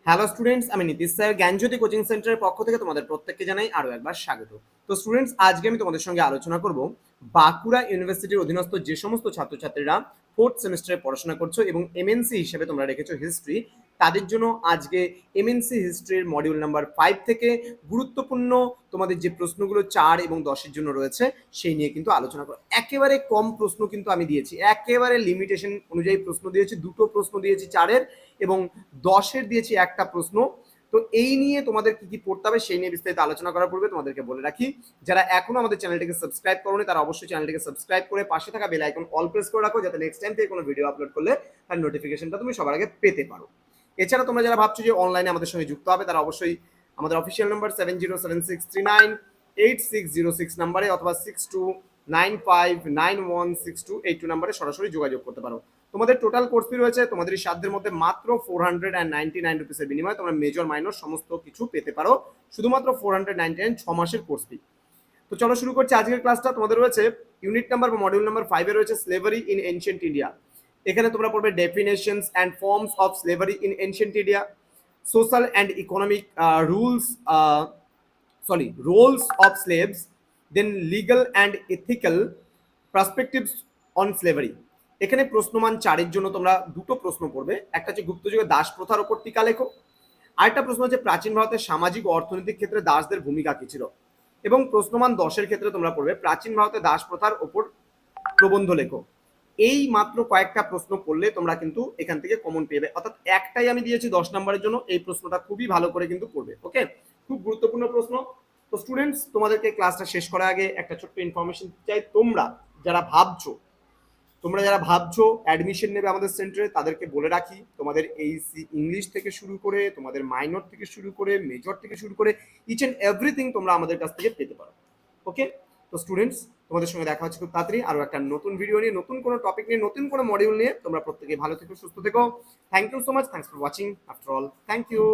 Hello students, আমি Nitish sir জ্ঞানজ্যোতি coaching সেন্টারের পক্ষ থেকে তোমাদের প্রত্যেককে জানাই আরো একবার স্বাগত। তো স্টুডেন্টস, আজকে আমি তোমাদের সঙ্গে আলোচনা করব বাঁকুড়া ইউনিভার্সিটির অধীনস্থ যে সমস্ত ছাত্রছাত্রীরা ফোর্থ সেমিস্টারে পড়াশোনা করছো এবং এমএনসি হিসেবে তোমরা রেখেছো হিস্ট্রি, তাদের জন্য আজকে এমএনসি হিস্ট্রির মডিউল নাম্বার 5 থেকে গুরুত্বপূর্ণ তোমাদের যে প্রশ্নগুলো 4 এবং 10 এর জন্য রয়েছে সেই নিয়ে কিন্তু আলোচনা করব। একেবারে কম প্রশ্ন কিন্তু আমি দিয়েছি, একেবারে লিমিটেশন অনুযায়ী প্রশ্ন দিয়েছি, দুটো প্রশ্ন দিয়েছি 4-এর এবং 10-এর দিয়েছি একটা প্রশ্ন। তো এই নিয়ে তোমাদের কি কি পড়তে হবে সেই নিয়ে বিস্তারিত আলোচনা করার পূর্বে তোমাদেরকে বলে রাখি, যারা এখনো আমাদের চ্যানেলটিকে সাবস্ক্রাইব করোনি তারা অবশ্যই চ্যানেলটিকে সাবস্ক্রাইব করে পাশে থাকা বেল আইকন অল প্রেস করে রাখো, যাতে নেক্সট টাইম থেকে কোনো ভিডিও আপলোড করলে তার নোটিফিকেশনটা তুমি সবার আগে পেতে পারো। এছাড়া তোমরা যারা ভাবছো যে অনলাইনে আমাদের সঙ্গে যুক্ত হবে, তারা অবশ্যই আমাদের অফিসিয়াল নাম্বার 7076398606 নাম্বারে অথবা 6295916282 নাম্বারে সরাসরি যোগাযোগ করতে পারো। তোমাদের টোটাল কোর্স ফি রয়েছে তোমাদের সাধ্যের মধ্যে মাত্র 499 রুপিসের বিনিময়ে তোমরা মেজর মাইনর সমস্ত কিছু পেতে পারো, শুধুমাত্র 499 6 মাসের কোর্স ফি। তো চলো শুরু করছি আজকের ক্লাসটা। তোমাদের রয়েছে ইউনিট নাম্বার বা মডিউল নাম্বার 5 এ রয়েছে স্লেভারি ইন এনশিয়েন্ট ইন্ডিয়া। এখানে তোমরা পড়বে definitions and forms of slavery in ancient India, social and economic roles of slaves, then legal and ethical perspectives on slavery. এখানে প্রশ্নমান 4-এর জন্য তোমরা দুটো প্রশ্ন পড়বে, একটা হচ্ছে গুপ্তযুগে দাস প্রথার উপর টিকা লেখো, আরেকটা প্রশ্ন হচ্ছে প্রাচীন ভারতের সামাজিক ও অর্থনৈতিক ক্ষেত্রে দাসদের ভূমিকা কি ছিল, এবং প্রশ্নমান 10-এর ক্ষেত্রে তোমরা পড়বে প্রাচীন ভারতে দাস প্রথার উপর প্রবন্ধ লেখো। এই মাত্র কয়েকটা প্রশ্ন পড়লে তোমরা কিন্তু এখান থেকে কমন পেবে, অর্থাৎ একটাই আমি দিয়েছি 10 নম্বরের জন্য, এই প্রশ্নটা খুবই ভালো করে কিন্তু পড়বে। ওকে, খুব গুরুত্বপূর্ণ প্রশ্ন। তো স্টুডেন্টস, তোমাদেরকে ক্লাসটা শেষ করার আগে একটা ছোট্ট ইনফরমেশন চাই। তোমরা যারা ভাবছো অ্যাডমিশন নেবে আমাদের সেন্টারে, তাদেরকে বলে রাখি তোমাদের এইচএসসি ইংলিশ থেকে শুরু করে তোমাদের মাইনর থেকে শুরু করে মেজর থেকে শুরু করে ইচ এন্ড এভরিথিং তোমরা আমাদের কাছ থেকে পেতে পারো। ওকে, তো স্টুডেন্টস, তোমাদের সঙ্গে দেখা হচ্ছে খুব তাড়াতাড়ি আরো একটা নতুন ভিডিও নিয়ে, নতুন কোনো টপিক নিয়ে, নতুন কোনো মডিউল নিয়ে। তোমরা প্রত্যেকে ভালো থেকো, সুস্থ থেকো। Thank you so much, thanks for watching after all, thank you.